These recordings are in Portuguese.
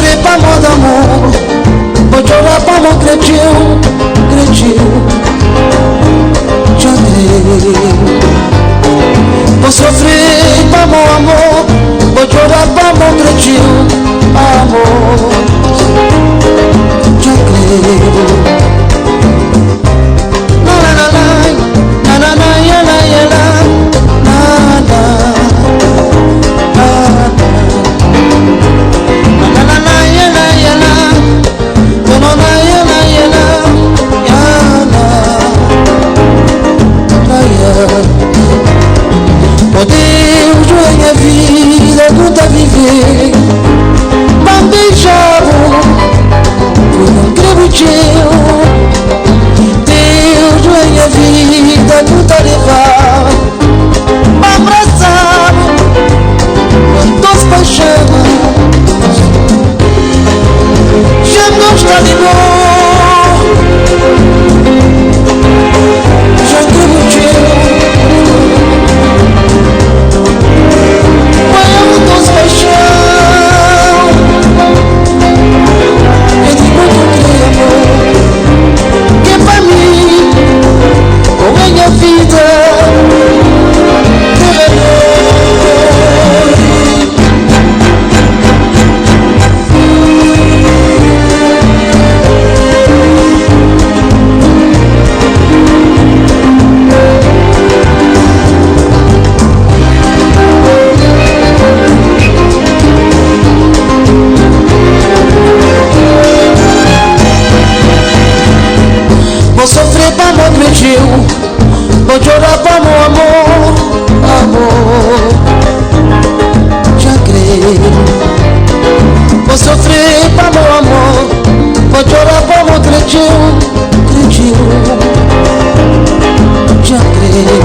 sofrer pas mon amour, vou chorar pas mon crédit, vou sofrer pas mon amor, vou chorar pas mon crédit, amor, eu creio. Oh Deus, minha vida toda viver, não deixava por um crebutinho. Deus, minha vida toda levar, me abraçar, quantos paixões, já não está de novo, já crebutinho. Vou sofrer para meu creio, vou chorar para meu amor, amor, já creio. Vou sofrer para meu amor, vou chorar para meu creio, já creio.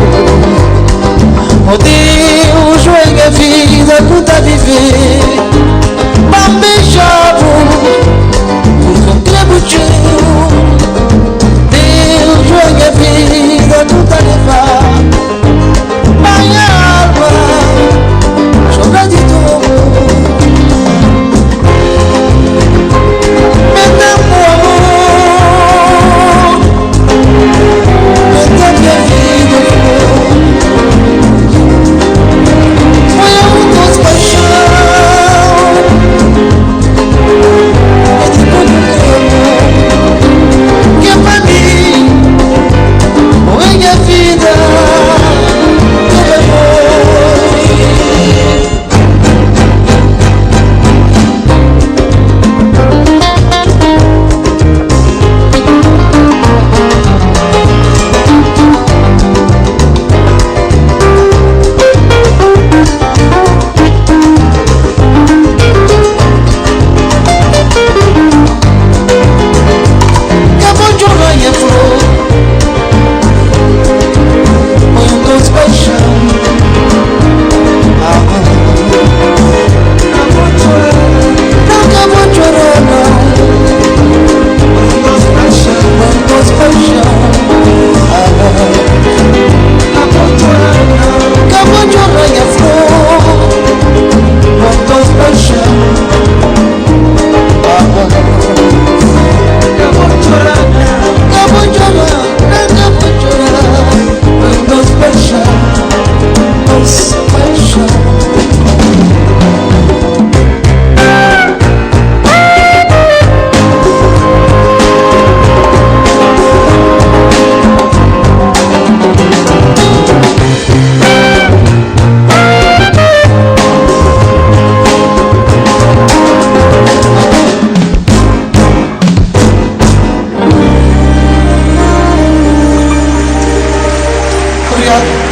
Oh Deus, minha vida toda viver, não beijava por um crebutinho. Minha vida tudo a levar, minha alma chora de dor. Me dá amor, me dá minha vida foi um dos paixão, é de muito amor que é pra mim. Minha vida tudo Obrigado.